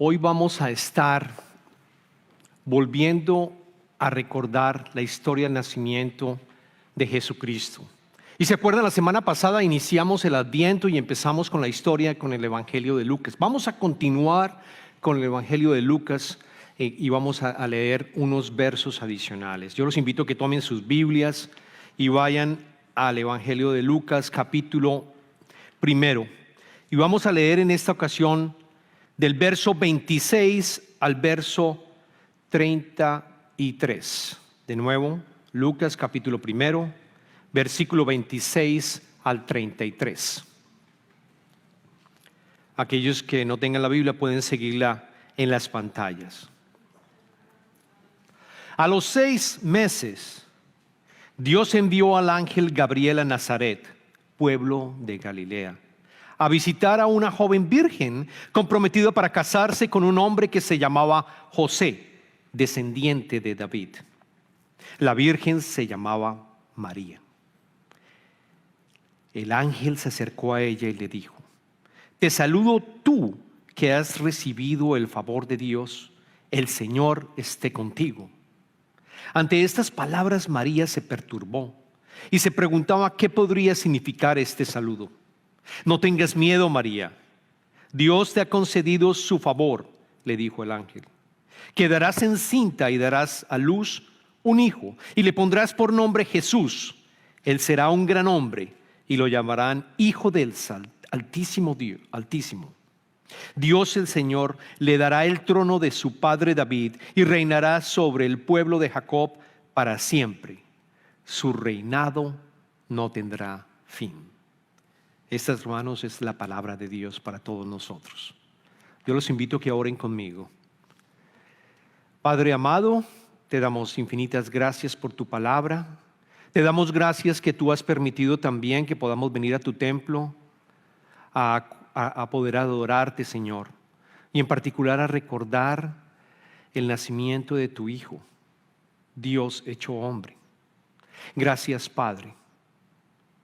Hoy vamos a estar volviendo a recordar la historia del nacimiento de Jesucristo. Y se acuerdan, la semana pasada iniciamos el Adviento y empezamos con la historia con el Evangelio de Lucas. Vamos a continuar con el Evangelio de Lucas y vamos a leer unos versos adicionales. Yo los invito a que tomen sus Biblias y vayan al Evangelio de Lucas capítulo 1. Y vamos a leer en esta ocasión del verso 26 al verso 33. De nuevo, Lucas capítulo 1, versículo 26 al 33. Aquellos que no tengan la Biblia pueden seguirla en las pantallas. A los 6 meses, Dios envió al ángel Gabriel a Nazaret, pueblo de Galilea, a visitar a una joven virgen comprometida para casarse con un hombre que se llamaba José, descendiente de David. La virgen se llamaba María. El ángel se acercó a ella y le dijo: te saludo tú que has recibido el favor de Dios, el Señor esté contigo. Ante estas palabras María se perturbó y se preguntaba qué podría significar este saludo. No tengas miedo, María, Dios te ha concedido su favor, le dijo el ángel. Quedarás encinta y darás a luz un hijo y le pondrás por nombre Jesús. Él será un gran hombre y lo llamarán Hijo del Altísimo Dios, Altísimo. Dios el Señor le dará el trono de su padre David y reinará sobre el pueblo de Jacob para siempre. Su reinado no tendrá fin. Esta, hermanos, es la palabra de Dios para todos nosotros. Yo los invito a que oren conmigo. Padre amado, te damos infinitas gracias por tu palabra. Te damos gracias que tú has permitido también que podamos venir a tu templo a poder adorarte, Señor, y en particular a recordar el nacimiento de tu Hijo, Dios hecho hombre. Gracias, Padre,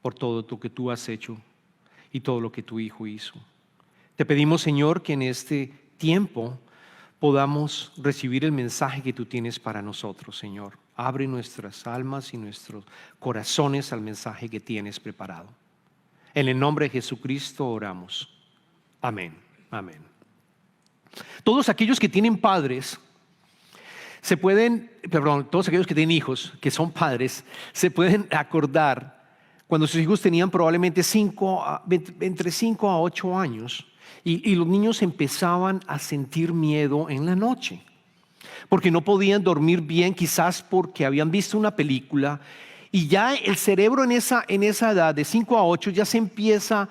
por todo lo que tú has hecho y todo lo que tu Hijo hizo. Te pedimos, Señor, que en este tiempo podamos recibir el mensaje que tú tienes para nosotros, Señor. Abre nuestras almas y nuestros corazones al mensaje que tienes preparado. En el nombre de Jesucristo oramos. Amén. Amén. Todos aquellos que tienen padres todos aquellos que tienen hijos que son padres se pueden acordar cuando sus hijos tenían probablemente entre 5 a 8 años y los niños empezaban a sentir miedo en la noche porque no podían dormir bien, quizás porque habían visto una película y ya el cerebro en esa edad de 5 a 8 ya se empieza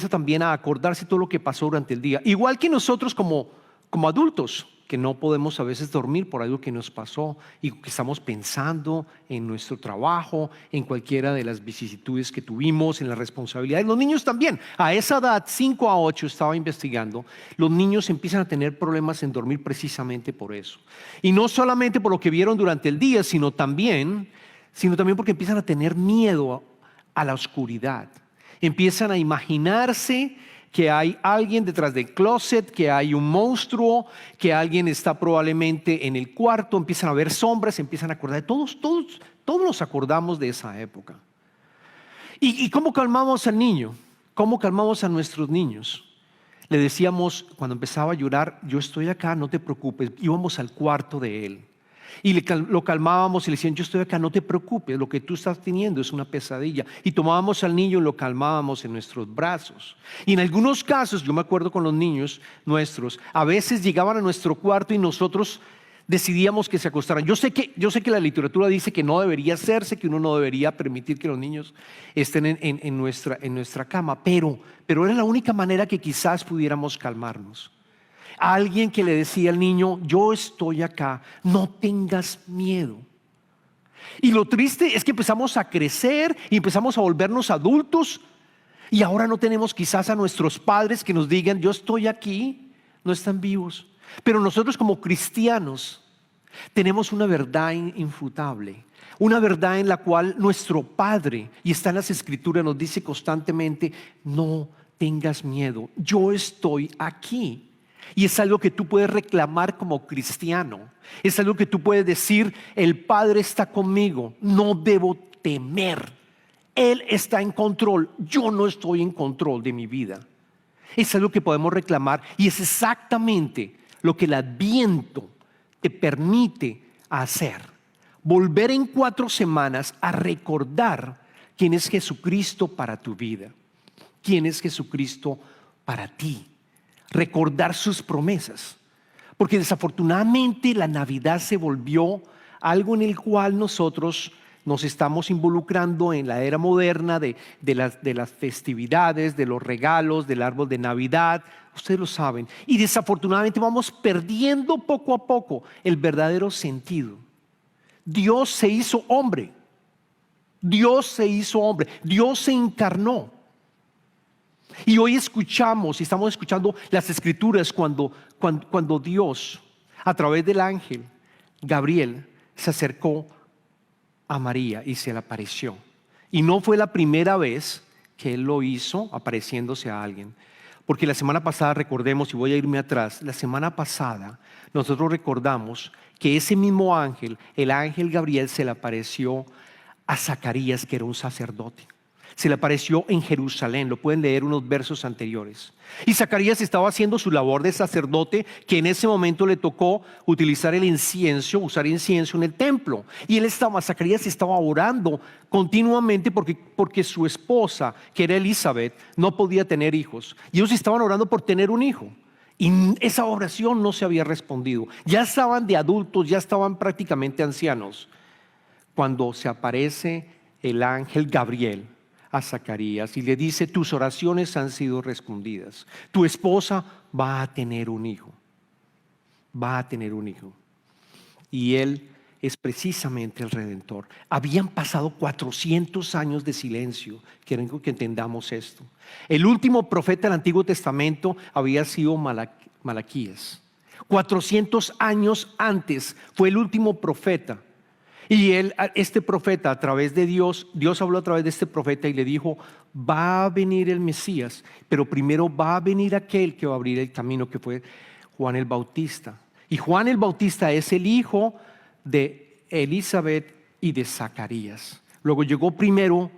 también a acordarse todo lo que pasó durante el día. Igual que nosotros como adultos, que no podemos a veces dormir por algo que nos pasó y que estamos pensando en nuestro trabajo, en cualquiera de las vicisitudes que tuvimos, en las responsabilidades. Los niños también, a esa edad, 5 a 8, estaba investigando, los niños empiezan a tener problemas en dormir precisamente por eso. Y no solamente por lo que vieron durante el día, sino también porque empiezan a tener miedo a la oscuridad. Empiezan a imaginarse que hay alguien detrás del closet, que hay un monstruo, que alguien está probablemente en el cuarto, empiezan a ver sombras, empiezan a acordar. Todos nos acordamos de esa época. ¿Y cómo calmamos al niño? ¿Cómo calmamos a nuestros niños? Le decíamos, cuando empezaba a llorar, yo estoy acá, no te preocupes. Íbamos al cuarto de él y lo calmábamos y le decían, yo estoy acá, no te preocupes, lo que tú estás teniendo es una pesadilla. Y tomábamos al niño y lo calmábamos en nuestros brazos. Y en algunos casos, yo me acuerdo con los niños nuestros, a veces llegaban a nuestro cuarto y nosotros decidíamos que se acostaran. Yo sé que la literatura dice que no debería hacerse, que uno no debería permitir que los niños estén en nuestra cama, pero era la única manera que quizás pudiéramos calmarnos. Alguien que le decía al niño, yo estoy acá, no tengas miedo. Y lo triste es que empezamos a crecer y empezamos a volvernos adultos y ahora no tenemos quizás a nuestros padres que nos digan, yo estoy aquí, no están vivos. Pero nosotros como cristianos tenemos una verdad infutable, una verdad en la cual nuestro Padre, y está en las Escrituras, nos dice constantemente, no tengas miedo, yo estoy aquí. Y es algo que tú puedes reclamar como cristiano. Es algo que tú puedes decir: el Padre está conmigo, no debo temer. Él está en control, yo no estoy en control de mi vida. Es algo que podemos reclamar, y es exactamente lo que el Adviento te permite hacer. Volver en 4 semanas a recordar quién es Jesucristo para tu vida, quién es Jesucristo para ti. Recordar sus promesas, porque desafortunadamente la Navidad se volvió algo en el cual nosotros nos estamos involucrando en la era moderna de las festividades, de los regalos, del árbol de Navidad. Ustedes lo saben, y desafortunadamente vamos perdiendo poco a poco el verdadero sentido. Dios se hizo hombre, Dios se hizo hombre, Dios se encarnó. Y hoy escuchamos y estamos escuchando las escrituras cuando Dios, a través del ángel Gabriel, se acercó a María y se le apareció. Y no fue la primera vez que él lo hizo apareciéndose a alguien. Porque la semana pasada, recordemos, y voy a irme atrás, la semana pasada nosotros recordamos que ese mismo ángel, el ángel Gabriel, se le apareció a Zacarías, que era un sacerdote. Se le apareció en Jerusalén, lo pueden leer unos versos anteriores. Y Zacarías estaba haciendo su labor de sacerdote, que en ese momento le tocó utilizar el incienso, usar incienso en el templo. Y Zacarías estaba orando continuamente porque su esposa, que era Elizabeth, no podía tener hijos. Y ellos estaban orando por tener un hijo. Y esa oración no se había respondido. Ya estaban de adultos, ya estaban prácticamente ancianos, cuando se aparece el ángel Gabriel a Zacarías y le dice: tus oraciones han sido respondidas, tu esposa va a tener un hijo, va a tener un hijo. Y él es precisamente el Redentor. Habían pasado 400 años de silencio. Quiero que entendamos esto. El último profeta del Antiguo Testamento había sido Malaquías. 400 años antes fue el último profeta. Y este profeta, a través de Dios habló a través de este profeta y le dijo: va a venir el Mesías, pero primero va a venir aquel que va a abrir el camino, que fue Juan el Bautista. Y Juan el Bautista es el hijo de Elizabeth y de Zacarías. Luego llegó primero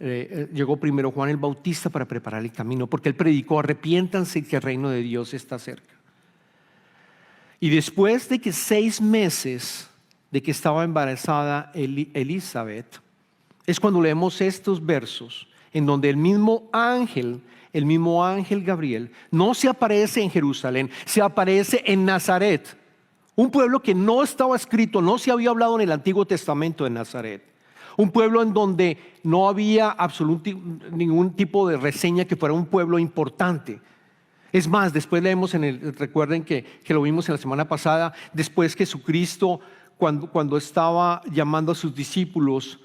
Juan el Bautista para preparar el camino, porque él predicó: arrepiéntanse, que el reino de Dios está cerca. Y después de que 6 meses de que estaba embarazada Elizabeth, es cuando leemos estos versos en donde el mismo ángel Gabriel no se aparece en Jerusalén, se aparece en Nazaret, un pueblo que no estaba escrito, no se había hablado en el Antiguo Testamento de Nazaret, un pueblo en donde no había ningún tipo de reseña que fuera un pueblo importante. Es más, después leemos recuerden que lo vimos en la semana pasada, después Jesucristo, cuando estaba llamando a sus discípulos,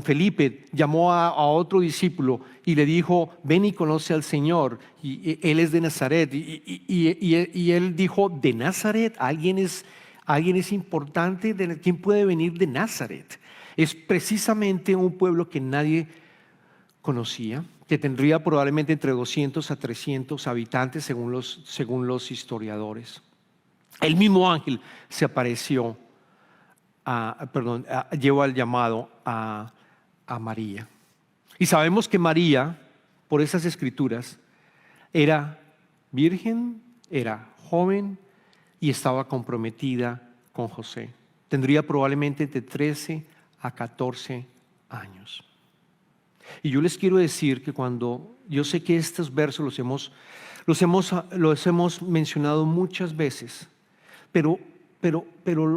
Felipe llamó a otro discípulo y le dijo: ven y conoce al Señor. Y él es de Nazaret. Y él dijo: ¿de Nazaret? ¿Alguien es importante? ¿Quién puede venir de Nazaret? Es precisamente un pueblo que nadie conocía, que tendría probablemente entre 200 a 300 habitantes según los historiadores. El mismo ángel se apareció, llevó el llamado a María. Y sabemos que María, por esas escrituras, era virgen, era joven y estaba comprometida con José. Tendría probablemente de 13 a 14 años. Y yo les quiero decir que yo sé que estos versos los hemos mencionado muchas veces, pero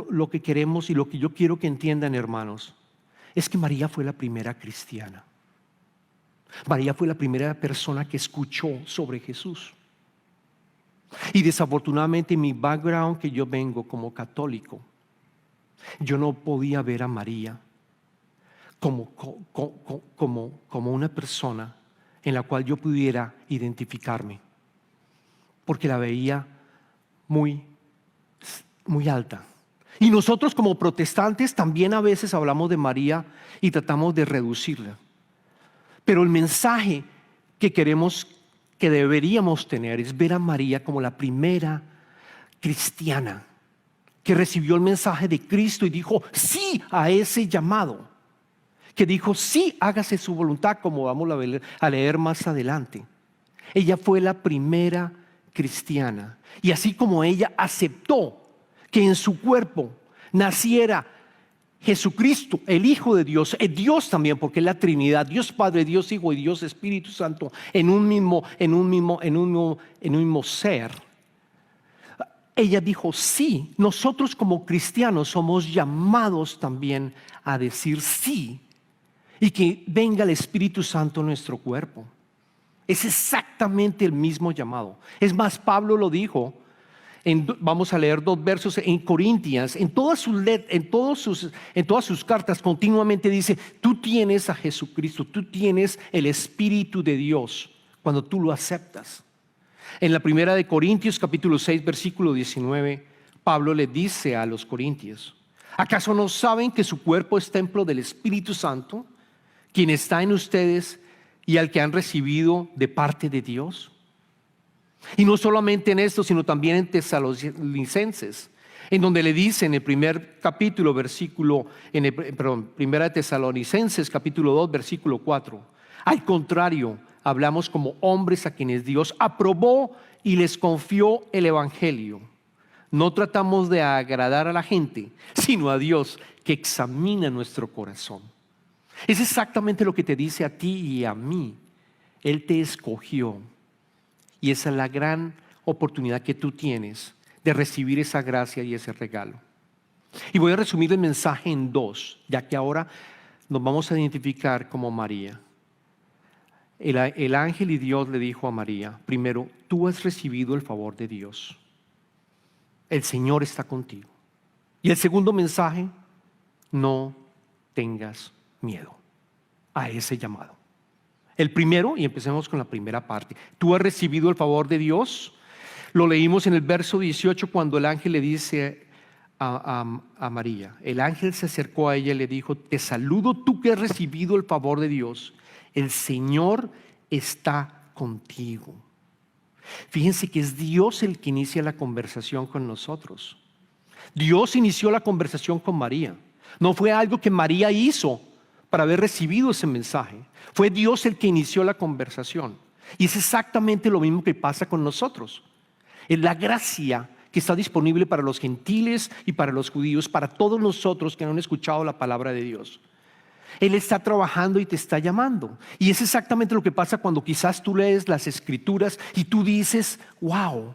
lo que queremos y lo que yo quiero que entiendan, hermanos, es que María fue la primera cristiana. María fue la primera persona que escuchó sobre Jesús. Y desafortunadamente, en mi background, que yo vengo como católico, yo no podía ver a María como una persona en la cual yo pudiera identificarme, porque la veía muy alta. Y nosotros como protestantes también a veces hablamos de María y tratamos de reducirla. Pero el mensaje que queremos que deberíamos tener es ver a María como la primera cristiana que recibió el mensaje de Cristo y dijo sí a ese llamado, que dijo sí, hágase su voluntad, como vamos a leer más adelante. Ella fue la primera cristiana, y así como ella aceptó que en su cuerpo naciera Jesucristo, el Hijo de Dios, es Dios también, porque es la Trinidad, Dios Padre, Dios Hijo y Dios Espíritu Santo en un mismo ser. Ella dijo sí, nosotros como cristianos somos llamados también a decir sí, y que venga el Espíritu Santo en nuestro cuerpo. Es exactamente el mismo llamado. Es más, Pablo lo dijo. Vamos a leer 2 versos en Corintias. En todas sus cartas continuamente dice: tú tienes a Jesucristo, tú tienes el Espíritu de Dios cuando tú lo aceptas. En la primera de Corintios capítulo 6 versículo 19, Pablo le dice a los corintios: ¿acaso no saben que su cuerpo es templo del Espíritu Santo, quien está en ustedes y al que han recibido de parte de Dios? Y no solamente en esto, sino también en Tesalonicenses, en donde le dice en el primer capítulo, primera de Tesalonicenses capítulo 2 versículo 4: al contrario, hablamos como hombres a quienes Dios aprobó y les confió el evangelio. No tratamos de agradar a la gente, sino a Dios, que examina nuestro corazón. Es exactamente lo que te dice a ti y a mí. Él te escogió, y esa es la gran oportunidad que tú tienes de recibir esa gracia y ese regalo. Y voy a resumir el mensaje en 2, ya que ahora nos vamos a identificar como María. El ángel y Dios le dijo a María: primero, tú has recibido el favor de Dios, el Señor está contigo. Y el segundo mensaje: no tengas miedo a ese llamado. El primero, y empecemos con la primera parte: tú has recibido el favor de Dios. Lo leímos en el verso 18, cuando el ángel le dice a María. El ángel se acercó a ella y le dijo: te saludo, tú que has recibido el favor de Dios, el Señor está contigo. Fíjense que es Dios el que inicia la conversación con nosotros. Dios inició la conversación con María. No fue algo que María hizo para haber recibido ese mensaje. Fue Dios el que inició la conversación. Y es exactamente lo mismo que pasa con nosotros. Es la gracia que está disponible para los gentiles y para los judíos, para todos nosotros que no han escuchado la palabra de Dios. Él está trabajando y te está llamando. Y es exactamente lo que pasa cuando quizás tú lees las escrituras y tú dices: wow,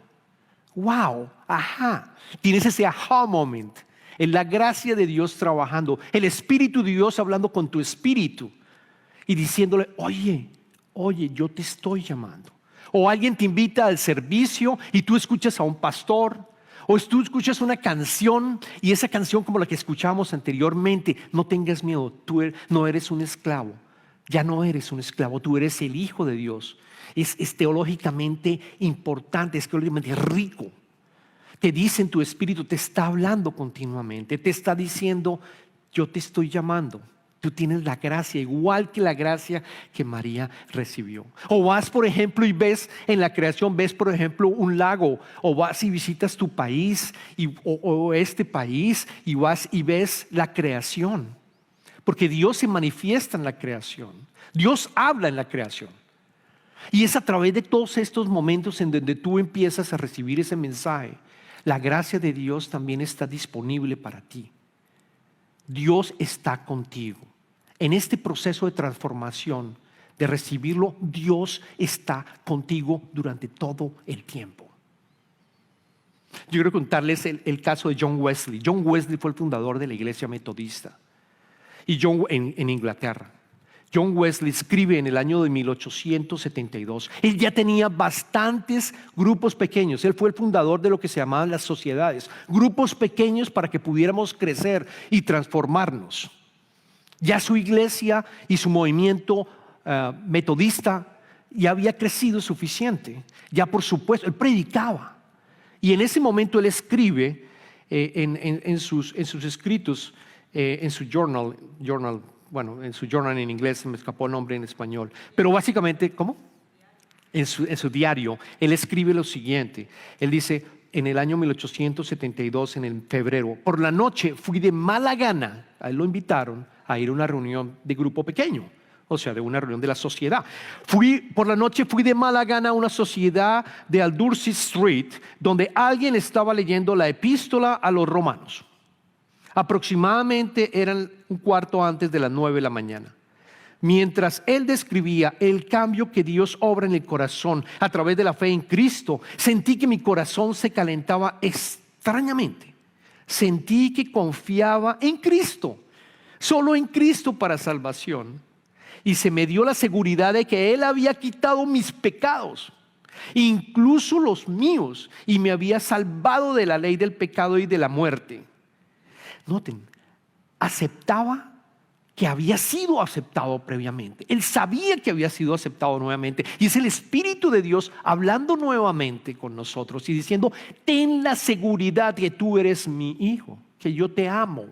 ajá. Tienes ese aha moment. Es la gracia de Dios trabajando, el Espíritu de Dios hablando con tu espíritu y diciéndole: oye, yo te estoy llamando. O alguien te invita al servicio y tú escuchas a un pastor, o tú escuchas una canción, y esa canción, como la que escuchamos anteriormente: no tengas miedo, tú no eres un esclavo. Ya no eres un esclavo, tú eres el Hijo de Dios. Es teológicamente importante, es teológicamente rico. Te dice en tu espíritu, te está hablando continuamente, te está diciendo: yo te estoy llamando. Tú tienes la gracia, igual que la gracia que María recibió. O vas, por ejemplo, y ves en la creación, ves, por ejemplo, un lago. O vas y visitas tu país o este país, y vas y ves la creación. Porque Dios se manifiesta en la creación. Dios habla en la creación. Y es a través de todos estos momentos en donde tú empiezas a recibir ese mensaje. La gracia de Dios también está disponible para ti. Dios está contigo. En este proceso de transformación, de recibirlo, Dios está contigo durante todo el tiempo. Yo quiero contarles el caso de John Wesley. John Wesley fue el fundador de la iglesia metodista en Inglaterra. John Wesley escribe en el año de 1872. Él ya tenía bastantes grupos pequeños. Él fue el fundador de lo que se llamaban las sociedades. Grupos pequeños para que pudiéramos crecer y transformarnos. Ya su iglesia y su movimiento metodista ya había crecido suficiente. Ya, por supuesto, él predicaba. Y en ese momento él escribe en sus escritos, en su journal, en su journal en inglés, se me escapó el nombre en español. Pero básicamente, ¿cómo? en su diario, él escribe lo siguiente. Él dice, en el año 1872, en el febrero, por la noche fui de mala gana, a él lo invitaron a ir a una reunión de grupo pequeño, o sea, de una reunión de la sociedad. Por la noche fui de mala gana a una sociedad de Aldurcy Street, donde alguien estaba leyendo la epístola a los romanos. Aproximadamente eran un cuarto antes de las 9 de la mañana. Mientras él describía el cambio que Dios obra en el corazón a través de la fe en Cristo, sentí que mi corazón se calentaba extrañamente. Sentí que confiaba en Cristo, solo en Cristo para salvación. Y se me dio la seguridad de que Él había quitado mis pecados, incluso los míos, y me había salvado de la ley del pecado y de la muerte. Noten, aceptaba que había sido aceptado previamente. Él sabía que había sido aceptado nuevamente. Y es el Espíritu de Dios hablando nuevamente con nosotros y diciendo, ten la seguridad que tú eres mi hijo, que yo te amo.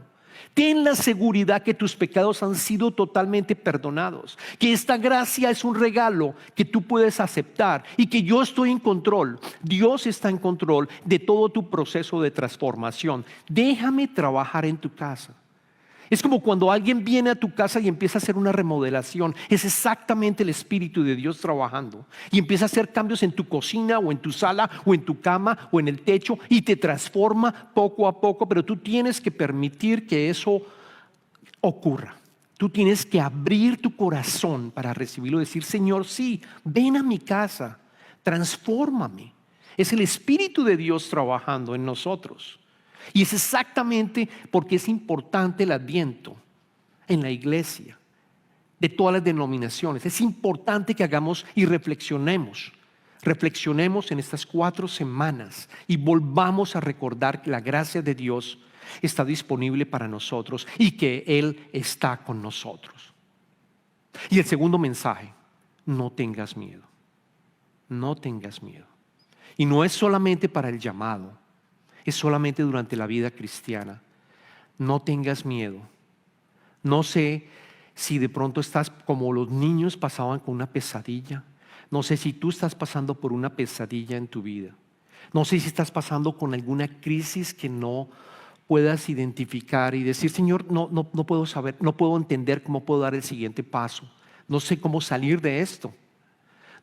Ten la seguridad que tus pecados han sido totalmente perdonados, que esta gracia es un regalo que tú puedes aceptar y que yo estoy en control. Dios está en control de todo tu proceso de transformación. Déjame trabajar en tu casa. Es como cuando alguien viene a tu casa y empieza a hacer una remodelación. Es exactamente el Espíritu de Dios trabajando. Y empieza a hacer cambios en tu cocina o en tu sala o en tu cama o en el techo y te transforma poco a poco. Pero tú tienes que permitir que eso ocurra. Tú tienes que abrir tu corazón para recibirlo y decir, Señor, sí, ven a mi casa, transfórmame. Es el Espíritu de Dios trabajando en nosotros. Y es exactamente porque es importante el Adviento en la iglesia, de todas las denominaciones. Es importante que hagamos y reflexionemos en estas 4 semanas y volvamos a recordar que la gracia de Dios está disponible para nosotros y que Él está con nosotros. Y el segundo mensaje, no tengas miedo. No tengas miedo. Y no es solamente para el llamado. Es solamente durante la vida cristiana. No tengas miedo. No sé si de pronto estás como los niños pasaban con una pesadilla. No sé si tú estás pasando por una pesadilla en tu vida. No sé si estás pasando con alguna crisis que no puedas identificar y decir, Señor, no puedo saber, no puedo entender cómo puedo dar el siguiente paso. No sé cómo salir de esto.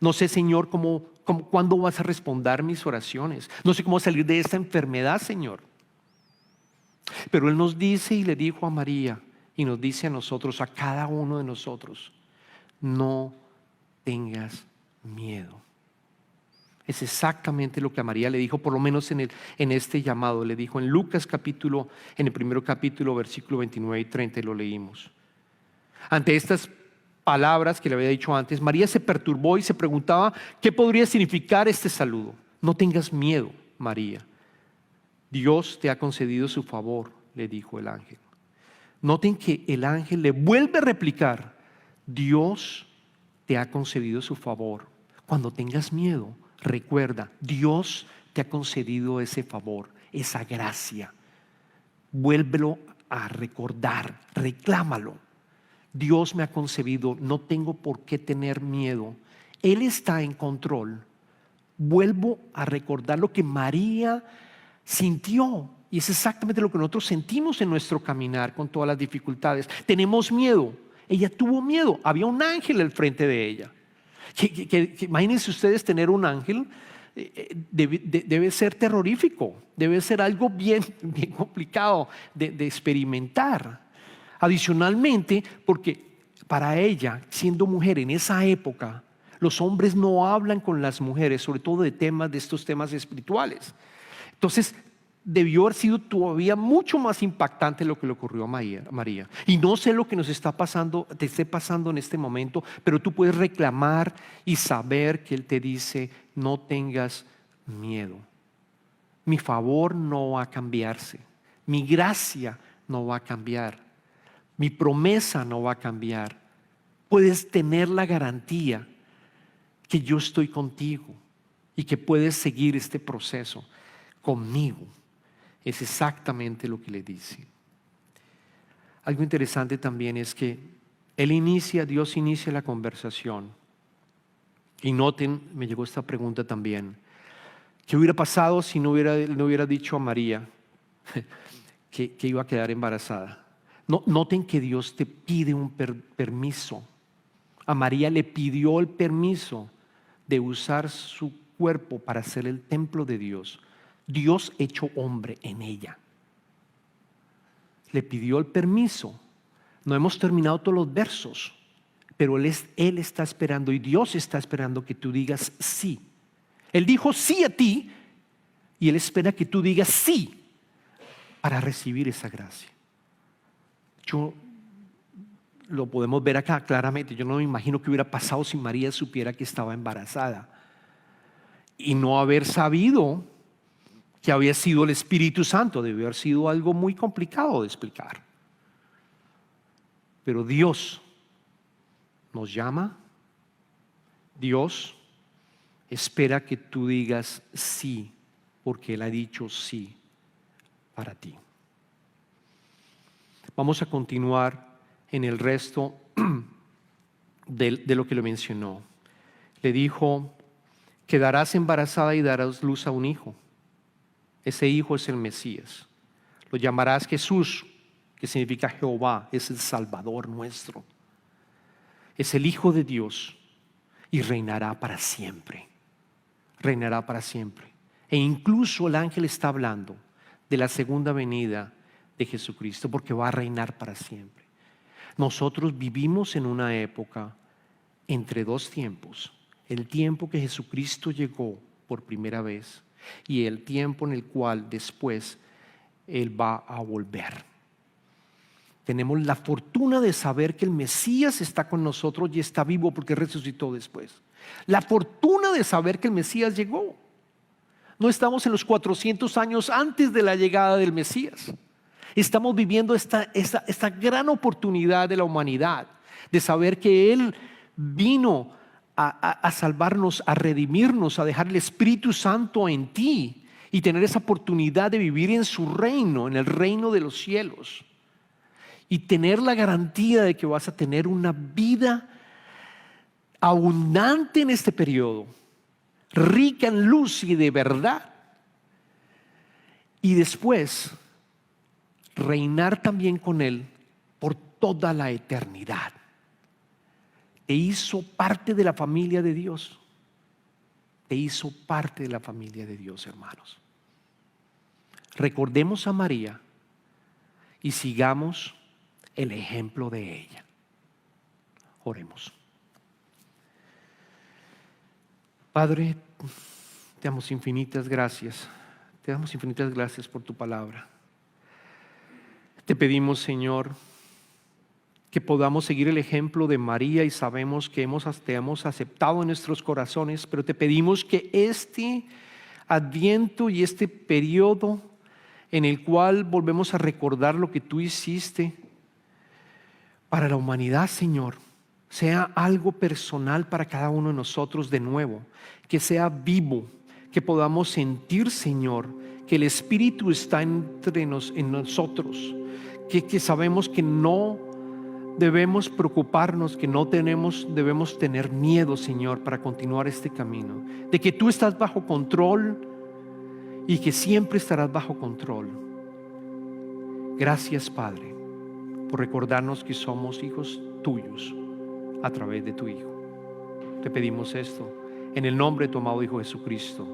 No sé, Señor, cuándo vas a responder mis oraciones. No sé cómo salir de esta enfermedad, Señor. Pero Él nos dice y le dijo a María y nos dice a nosotros, a cada uno de nosotros, no tengas miedo. Es exactamente lo que a María le dijo, por lo menos en este llamado. Le dijo en Lucas en el primer capítulo, versículo 29 y 30, y lo leímos. Ante estas palabras que le había dicho antes, María se perturbó y se preguntaba qué podría significar este saludo. No tengas miedo, María. Dios te ha concedido su favor, le dijo el ángel. Noten que el ángel le vuelve a replicar, Dios te ha concedido su favor. Cuando tengas miedo, recuerda, Dios te ha concedido ese favor, esa gracia. Vuélvelo a recordar, reclámalo. Dios me ha concebido, no tengo por qué tener miedo. Él está en control. Vuelvo a recordar lo que María sintió. Y es exactamente lo que nosotros sentimos en nuestro caminar con todas las dificultades. Tenemos miedo. Ella tuvo miedo. Había un ángel al frente de ella. Que imagínense ustedes tener un ángel. Debe ser terrorífico. Debe ser algo bien complicado de experimentar. Adicionalmente, porque para ella, siendo mujer en esa época, los hombres no hablan con las mujeres, sobre todo de estos temas espirituales. Entonces, debió haber sido todavía mucho más impactante lo que le ocurrió a María. Y no sé lo que nos está pasando, te esté pasando en este momento, pero tú puedes reclamar y saber que Él te dice, no tengas miedo. Mi favor no va a cambiarse. Mi gracia no va a cambiar. Mi promesa no va a cambiar. Puedes tener la garantía que yo estoy contigo y que puedes seguir este proceso conmigo. Es exactamente lo que le dice. Algo interesante también es que Dios inicia la conversación Y noten, me llegó esta pregunta también. ¿Qué hubiera pasado si no hubiera dicho a María que iba a quedar embarazada? Noten que Dios te pide un permiso. A María le pidió el permiso de usar su cuerpo para ser el templo de Dios. Dios hecho hombre en ella. Le pidió el permiso. No hemos terminado todos los versos, pero Él está esperando y Dios está esperando que tú digas sí. Él dijo sí a ti y Él espera que tú digas sí para recibir esa gracia. Lo podemos ver acá claramente. Yo no me imagino qué hubiera pasado si María supiera que estaba embarazada y no haber sabido que había sido el Espíritu Santo. Debió haber sido algo muy complicado de explicar. Pero Dios nos llama. Dios espera que tú digas sí, porque Él ha dicho sí para ti. Vamos a continuar en el resto de lo que le mencionó. Le dijo: quedarás embarazada y darás luz a un hijo. Ese hijo es el Mesías. Lo llamarás Jesús, que significa Jehová, es el Salvador nuestro. Es el Hijo de Dios y reinará para siempre. Reinará para siempre. E incluso el ángel está hablando de la segunda venida de Jesucristo, porque va a reinar para siempre. Nosotros vivimos en una época entre dos tiempos: el tiempo que Jesucristo llegó por primera vez y el tiempo en el cual después Él va a volver. Tenemos la fortuna de saber que el Mesías está con nosotros y está vivo porque resucitó después. La fortuna de saber que el Mesías llegó. No estamos en los 400 años antes de la llegada del Mesías. Estamos viviendo esta gran oportunidad de la humanidad, de saber que Él vino a salvarnos, a redimirnos, a dejar el Espíritu Santo en ti y tener esa oportunidad de vivir en su reino, en el reino de los cielos, y tener la garantía de que vas a tener una vida abundante en este periodo, rica en luz y de verdad, y después reinar también con Él por toda la eternidad. Te hizo parte de la familia de Dios. Te hizo parte de la familia de Dios, hermanos. Recordemos a María y sigamos el ejemplo de ella. Oremos. Padre, te damos infinitas gracias. Te damos infinitas gracias por tu palabra. Te pedimos, Señor, que podamos seguir el ejemplo de María, y sabemos que te hemos aceptado en nuestros corazones, pero te pedimos que este Adviento y este periodo en el cual volvemos a recordar lo que tú hiciste para la humanidad, Señor, sea algo personal para cada uno de nosotros de nuevo, que sea vivo, que podamos sentir, Señor, que el Espíritu está en nosotros, que sabemos que no debemos preocuparnos, que no debemos tener miedo, Señor, para continuar este camino, de que tú estás bajo control y que siempre estarás bajo control. Gracias, Padre, por recordarnos que somos hijos tuyos a través de tu Hijo. Te pedimos esto en el nombre de tu amado Hijo Jesucristo.